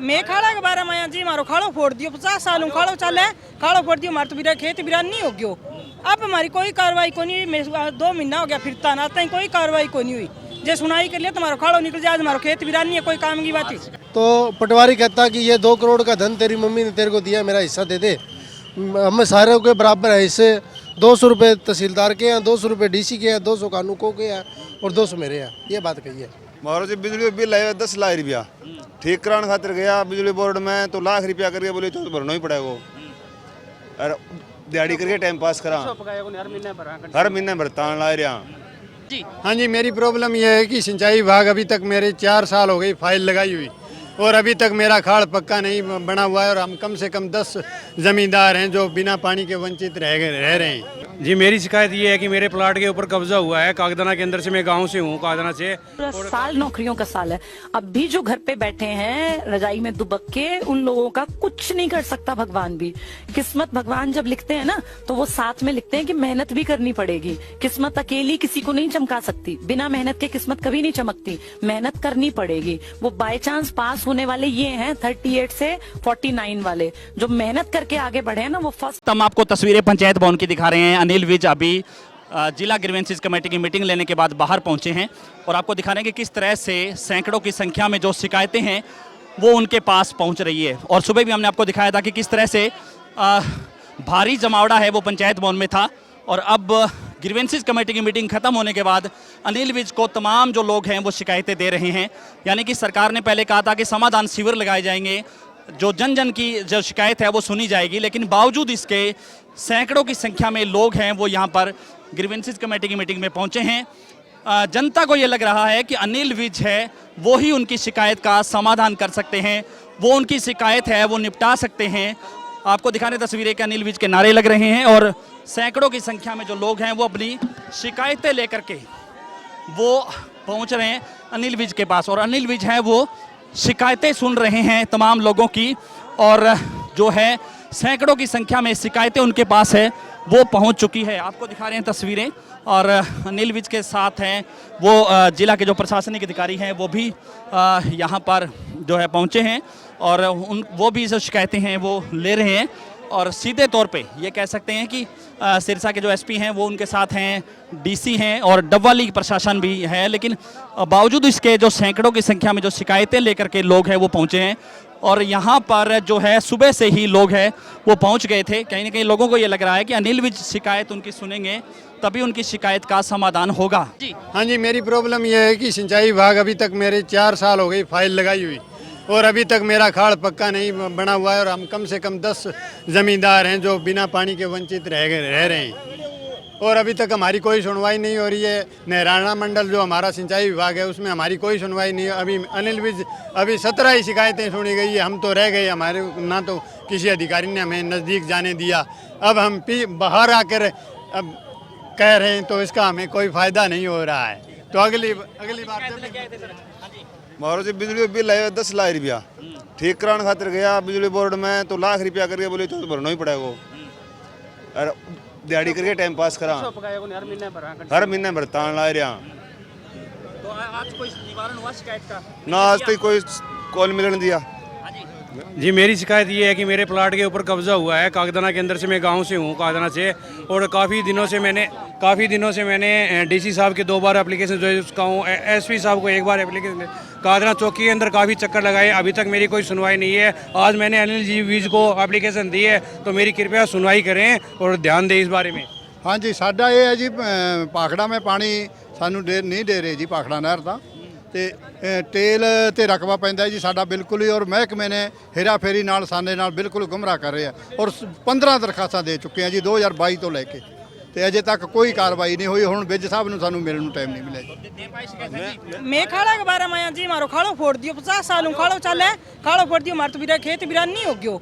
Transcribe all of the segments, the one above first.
मैं खाड़ा के बारे में आया जी मारो खाड़ो फोड़ दियो 50 साल खाड़ो चले खाड़ो फोड़ दियो मारो तो मेरा खेत बिरान नहीं हो गयो। अब हमारी कोई कार्रवाई को नहीं हुई। 2 महीना हो गया फिरता ना तक कोई कार्रवाई को नहीं हुई। जे सुनाई कर लिया तुम्हारा खाड़ो निकल जाए हमारो खेत बिरान नहीं है कोई काम की बात ही। तो पटवारी कहता कि ये 2 करोड़ का धन तेरी मम्मी ने तेरे को दिया, मेरा हिस्सा दे दे। हमें सारे के बराबर है हिस्से। 200 रुपये तहसीलदार के हैं, 200 रुपये DC के हैं, 200 कानूको के हैं और 200 मेरे हैं। ये बात कही है। मारो जी बिजली बिल आया 10 लाख रुपया ठीक कराने खातिर गया बिजली बोर्ड में तो लाख रुपया करके बोले तो भरना ही पड़ेगा और दिहाड़ी करके टाइम पास करा हर महीने भरता ला रहा। हाँ जी, मेरी प्रॉब्लम यह है कि सिंचाई विभाग अभी तक मेरे 4 साल हो गई फाइल लगाई हुई और अभी तक मेरा खाड़ पक्का नहीं बना हुआ है और हम कम से कम 10 जमींदार हैं जो बिना पानी के वंचित रह रहे हैं। जी मेरी शिकायत ये है कि मेरे प्लाट के ऊपर कब्जा हुआ है कागदाना के अंदर से। मैं गांव से हूँ, कागदाना से। पूरा साल नौकरियों का साल है। अब भी जो घर पे बैठे हैं रजाई में दुबक के उन लोगों का कुछ नहीं कर सकता भगवान भी। किस्मत भगवान जब लिखते हैं ना तो वो साथ में लिखते हैं कि मेहनत भी करनी पड़ेगी। किस्मत अकेली किसी को नहीं चमका सकती, बिना मेहनत के किस्मत कभी नहीं चमकती। मेहनत करनी पड़ेगी। वो बाय चांस पास होने वाले ये हैं 38 से 49 वाले जो मेहनत करके आगे बढ़े हैं ना वो फर्स्ट। हम आपको तस्वीरें पंचायत भवन की दिखा रहे हैं। अनिल विज अभी जिला ग्रीवेंसेस कमेटी की मीटिंग लेने के बाद बाहर पहुंचे हैं और आपको दिखा रहे हैं कि किस तरह से सैकड़ों की संख्या में जो शिकायतें हैं वो उनके पास पहुंच रही है। और सुबह भी हमने आपको दिखाया था कि किस तरह से भारी जमावड़ा है वो पंचायत भवन में था। और अब ग्रीवेंसेस कमेटी की मीटिंग खत्म होने के बाद अनिल विज को तमाम जो लोग हैं वो शिकायतें दे रहे हैं। यानी कि सरकार ने पहले कहा था कि समाधान शिविर लगाए जाएंगे, जो जन जन की जो शिकायत है वो सुनी जाएगी, लेकिन बावजूद इसके सैकड़ों की संख्या में लोग हैं वो यहाँ पर ग्रीवेंसेस कमेटी की मीटिंग में पहुँचे हैं। जनता को ये लग रहा है कि अनिल विज है वो ही उनकी शिकायत का समाधान कर सकते हैं, वो उनकी शिकायत है वो निपटा सकते हैं। आपको दिखाने तस्वीरें के अनिल विज के नारे लग रहे हैं और सैकड़ों की संख्या में जो लोग हैं वो अपनी शिकायतें लेकर के वो पहुंच रहे हैं अनिल विज के पास। और अनिल विज हैं वो शिकायतें सुन रहे हैं तमाम लोगों की और जो है सैकड़ों की संख्या में शिकायतें उनके पास है वो पहुंच चुकी है। आपको दिखा रहे हैं तस्वीरें और अनिल विज के साथ हैं वो जिला के जो प्रशासनिक अधिकारी हैं वो भी यहाँ पर जो है पहुँचे हैं और वो भी जो शिकायतें हैं वो ले रहे हैं। और सीधे तौर पे ये कह सकते हैं कि सिरसा के जो SP हैं वो उनके साथ हैं, DC हैं और डबवाली प्रशासन भी है। लेकिन बावजूद इसके जो सैकड़ों की संख्या में जो शिकायतें लेकर के लोग हैं वो पहुँचे हैं और यहाँ पर जो है सुबह से ही लोग हैं वो पहुँच गए थे। कहीं ना कहीं लोगों को ये लग रहा है कि अनिल विज शिकायत उनकी सुनेंगे तभी उनकी शिकायत का समाधान होगा। जी हाँ जी, मेरी प्रॉब्लम यह है कि सिंचाई विभाग अभी तक मेरे 4 साल हो गई फाइल लगाई हुई और अभी तक मेरा खाड़ पक्का नहीं बना हुआ है और हम कम से कम 10 जमींदार हैं जो बिना पानी के वंचित रह रहे हैं और अभी तक हमारी कोई सुनवाई नहीं हो रही है। नहराना मंडल जो हमारा सिंचाई विभाग है उसमें हमारी कोई सुनवाई नहीं है। अभी अनिल विज अभी 17 ही शिकायतें सुनी गई है, हम तो रह गए, हमारे ना तो किसी अधिकारी ने हमें नज़दीक जाने दिया। अब हम बाहर आकर अब कह रहे हैं तो इसका हमें कोई फ़ायदा नहीं हो रहा है। तो अगली बार मारो जी बिजली बिल आया 10 लाख रुपया ठीक कराने खातिर गया बिजली बोर्ड में तो लाख रुपया करके बोले तो भरना ही पड़ेगा और दिहाड़ी करके टाइम पास करा हर महीने भरता ला रहा। तो आज कोई निवारण हुआ शिकायत का? ना आज तक कोई कॉल मिलने दिया। जी मेरी शिकायत ये है कि मेरे प्लाट के ऊपर कब्जा हुआ है कागदाना के अंदर से। मैं गांव से हूँ, कागदाना से। और काफ़ी दिनों से मैंने DC साहब के 2 बार एप्लीकेशन जो है उसका हूँ, SP साहब को 1 बार एप्लीकेशन, कागदाना चौकी के अंदर काफ़ी चक्कर लगाए, अभी तक मेरी कोई सुनवाई नहीं है। आज मैंने अनिल जी विज को एप्लीकेशन दी है तो मेरी कृपया सुनवाई करें और ध्यान दें इस बारे में। हाँ जी, साडा ये है जी भाखड़ा में पानी सानू नहीं दे रहे जी, भाखड़ा नहर का ਤੇ ਟੇਲ ਤੇ ਰਕਬਾ ਪੈਂਦਾ ਜੀ ਸਾਡਾ ਬਿਲਕੁਲ ਹੀ। ਔਰ ਮਹਿਕਮੇ ਨੇ ਹੇਰਾ ਫੇਰੀ ਨਾਲ ਸਾਡੇ ਨਾਲ ਬਿਲਕੁਲ ਗੁੰਮਰਾਹ ਕਰ ਰਹੇ ਆ ਔਰ 15 ਦਰਖਾਸਤਾਂ ਦੇ ਚੁੱਕੇ ਆ ਜੀ 2022 ਤੋਂ ਲੈ ਕੇ ਤੇ ਅਜੇ ਤੱਕ ਕੋਈ ਕਾਰਵਾਈ ਨਹੀਂ ਹੋਈ। ਹੁਣ ਵਿਜ ਸਾਹਿਬ ਨੂੰ ਸਾਨੂੰ ਮਿਲਣ ਨੂੰ ਟਾਈਮ नहीं मिला जी। मैं खाड़ा के बारे में आया जी मारो खाड़ो फोड़ दियो 50 साल खाड़ो चले खाड़ो फोड़ दियो मारो तो मेरा खेत बिरान नहीं हो गयो।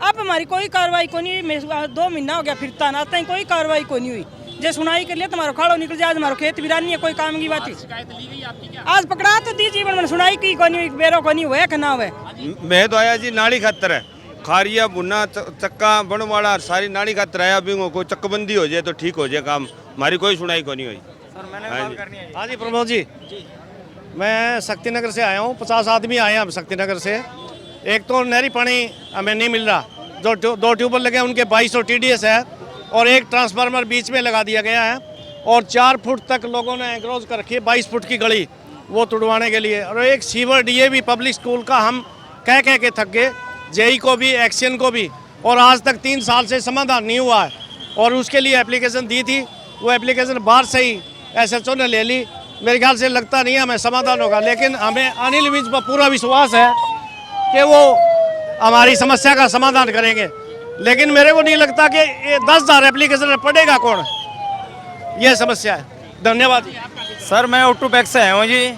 अब हमारी कोई कार्रवाई को नहीं हुई। 2 महीना हो गया फिरता ना तक कोई कार्रवाई को नहीं हुई। जे सुनाई कर लिया तुम्हारा खाड़ो निकल जाए हमारो खेत बिरान नहीं है कोई काम की बात ही। शिकायत ली गई आपकी क्या? आज पकड़ा तो दी जीवन में सुनाई की कोनी हुई, बेरो कोनी हुआ कि ना हुआ। मैं तो आया जी नाली खातर है, खारिया बुना चक्का बनवाड़ा सारी नाली खातर आया। बिंगो को चक्कबंदी हो जाए तो ठीक हो जाए काम, हमारी कोई सुनाई को नहीं हुई। हाँ जी प्रमोद जी, मैं शक्तिनगर से आया हूँ, 50 आदमी आए हैं हम शक्तिनगर से एक तो नहरी पानी हमें नहीं मिल रहा, जो दो ट्यूबवेल लगे हैं उनके 2200 TDS है, और एक ट्रांसफार्मर बीच में लगा दिया गया है, और 4 फुट तक लोगों ने एंक्रोच कर रखी है, 22 फुट की गली वो तुड़वाने के लिए। और एक सीवर DAV पब्लिक स्कूल का हम कह के थक गए, JEE को भी, एक्शन को भी, और आज तक 3 साल से समाधान नहीं हुआ है। और उसके लिए एप्लीकेशन दी थी, वो एप्लीकेशन बाहर से ही SHO ने ले ली। मेरे ख्याल से लगता नहीं है हमें समाधान होगा, लेकिन हमें अनिल विज पर पूरा विश्वास है कि वो हमारी समस्या का समाधान करेंगे। लेकिन मेरे को नहीं लगता कि ये 10,000 एप्लीकेशन पड़ेगा कौन, ये समस्या है। धन्यवाद। सर मैं ऑटो पैक्स से आया हूँ जी।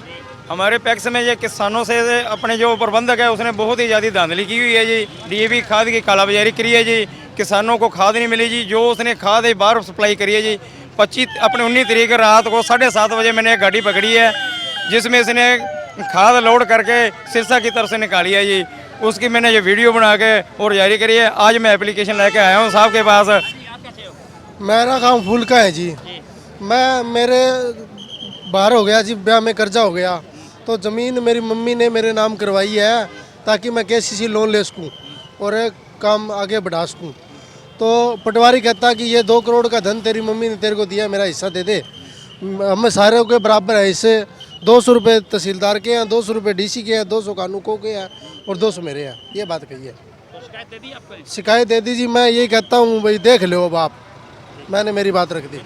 हमारे पैक्स में ये किसानों से अपने जो प्रबंधक है उसने बहुत ही ज़्यादा धांधली की हुई है जी। DAV खाद की कालाबाजारी करी है जी, किसानों को खाद नहीं मिली जी। जो उसने खाद बाहर सप्लाई करी है जी। 19 तारीख रात को 7:30 बजे मैंने एक गाड़ी पकड़ी है जिसमें इसने खाद लोड करके सिरसा की तरफ से निकाली है जी। उसकी मैंने ये वीडियो बना के और जारी करी है। आज मैं एप्लीकेशन लेके आया हूँ साहब के पास। मेरा काम फूल का है जी। मेरे बाहर हो गया जी, ब्याह में कर्जा हो गया, तो ज़मीन मेरी मम्मी ने मेरे नाम करवाई है ताकि मैं KCC लोन ले सकूँ और एक काम आगे बढ़ा सकूँ। तो पटवारी कहता कि ये 2 करोड़ का धन तेरी मम्मी ने तेरे को दिया, मेरा हिस्सा दे दे। हमें सारे के बराबर है हिस्से। 200 रुपये तहसीलदार के हैं, 200 रुपये DC के हैं, 200 कानूको के हैं और 200 मेरे हैं। ये बात कही है। शिकायत दे दी जी। मैं यही कहता हूँ भाई देख लो अब आप, मैंने मेरी बात रख दी।